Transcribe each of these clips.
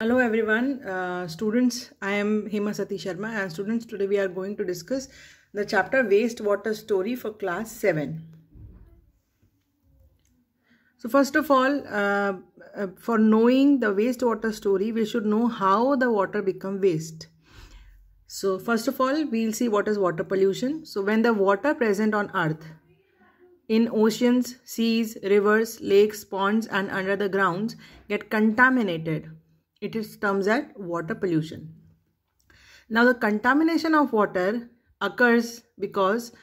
Hello everyone, students. I am Hema Sati Sharma, and students, today we are going to discuss the chapter wastewater story for class 7. So first of all, for knowing the wastewater story, we should know how the water become waste. So first of all, we'll see what is water pollution. So when the water present on earth, in oceans, seas, rivers, lakes, ponds and under the grounds get contaminated, it is termed as water pollution. Now the contamination of water occurs because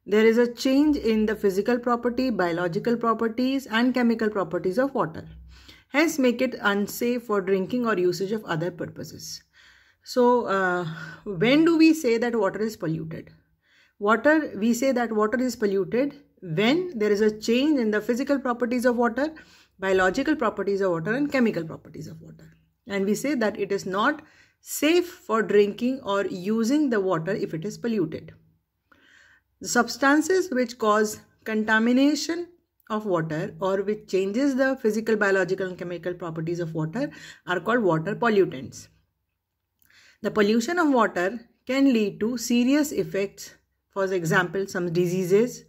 there is a change in the physical property, biological properties and chemical properties of water. Hence make it unsafe for drinking or usage of other purposes. So when do we say that water is polluted? We say that water is polluted when there is a change in the physical properties of water, biological properties of water and chemical properties of water. And we say that it is not safe for drinking or using the water if it is polluted. The substances which cause contamination of water or which changes the physical, biological and chemical properties of water are called water pollutants. The pollution of water can lead to serious effects, for example, some diseases,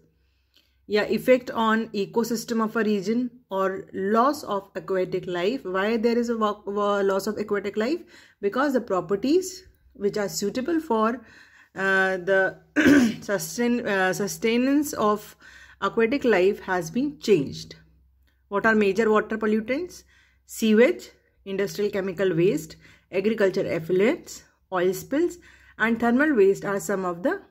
effect on ecosystem of a region or loss of aquatic life. Why there is a loss of aquatic life? Because the properties which are suitable for the sustenance of aquatic life has been changed. What are major water pollutants? Sewage, industrial chemical waste, agriculture effluents, oil spills and thermal waste are some of the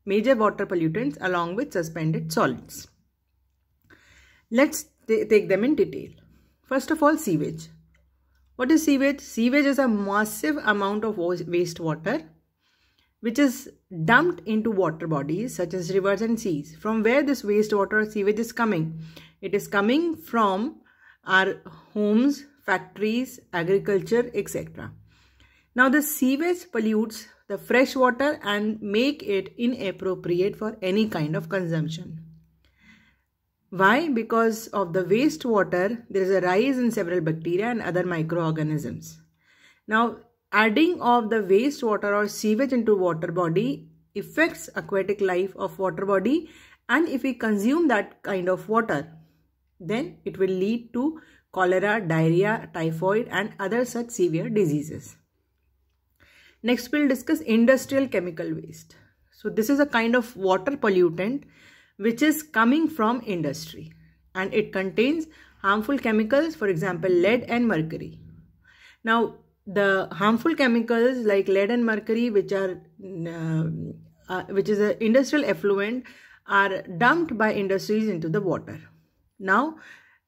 major water pollutants along with suspended solids. Let's take them in detail. First of all, sewage. What is sewage? Sewage is a massive amount of wastewater which is dumped into water bodies such as rivers and seas. From where this wastewater or sewage is coming? It is coming from our homes, factories, agriculture, etc. Now the sewage pollutes the fresh water and make it inappropriate for any kind of consumption. Why? Because of the wastewater, there is a rise in several bacteria and other microorganisms. Now, adding of the wastewater or sewage into water body affects aquatic life of water body, and if we consume that kind of water, then it will lead to cholera, diarrhea, typhoid and other such severe diseases. Next, we'll discuss industrial chemical waste. So this is a kind of water pollutant which is coming from industry and it contains harmful chemicals, for example, lead and mercury. Now, the harmful chemicals like lead and mercury, which is an industrial effluent, are dumped by industries into the water. Now,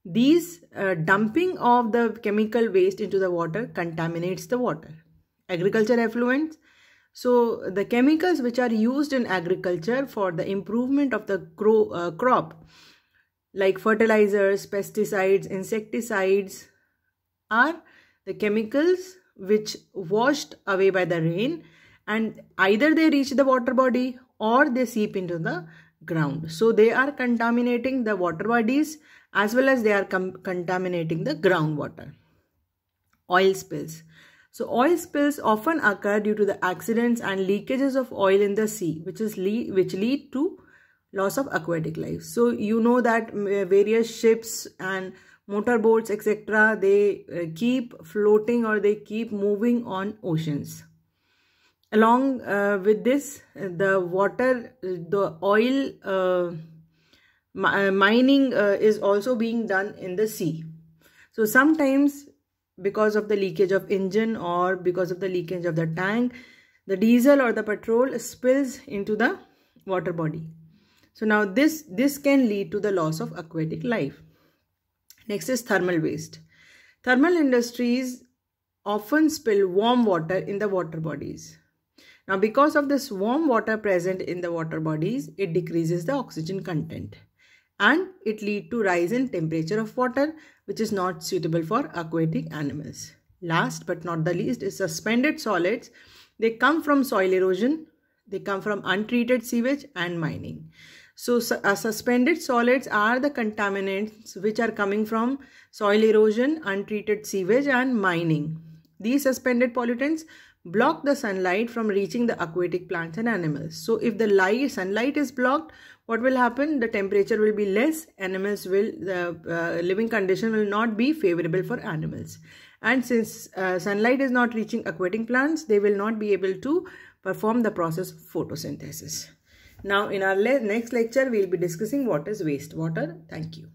these dumping of the chemical waste into the water contaminates the water. Agriculture effluents. So the chemicals which are used in agriculture for the improvement of the crop, like fertilizers, pesticides, insecticides, are the chemicals which washed away by the rain and either they reach the water body or they seep into the ground. So they are contaminating the water bodies as well as they are contaminating the groundwater. Oil spills. So oil spills often occur due to the accidents and leakages of oil in the sea, which lead to loss of aquatic life. So you know that various ships and motorboats, etc., they keep floating or they keep moving on oceans. Along with this, the oil mining is also being done in the sea. So sometimes, because of the leakage of engine or because of the leakage of the tank, the diesel or the petrol spills into the water body. So now this can lead to the loss of aquatic life. Next is thermal waste. Thermal industries often spill warm water in the water bodies. Now because of this warm water present in the water bodies, it decreases the oxygen content and it leads to rise in temperature of water, which is not suitable for aquatic animals. Last but not the least is suspended solids. They come from soil erosion, they come from untreated sewage and mining. So suspended solids are the contaminants which are coming from soil erosion, untreated sewage and mining. These suspended pollutants block the sunlight from reaching the aquatic plants and animals. So if the sunlight is blocked, what will happen? The temperature will be less. The living condition will not be favorable for animals. And since sunlight is not reaching aquatic plants, they will not be able to perform the process of photosynthesis. Now in our next lecture, we will be discussing what is wastewater. Thank you.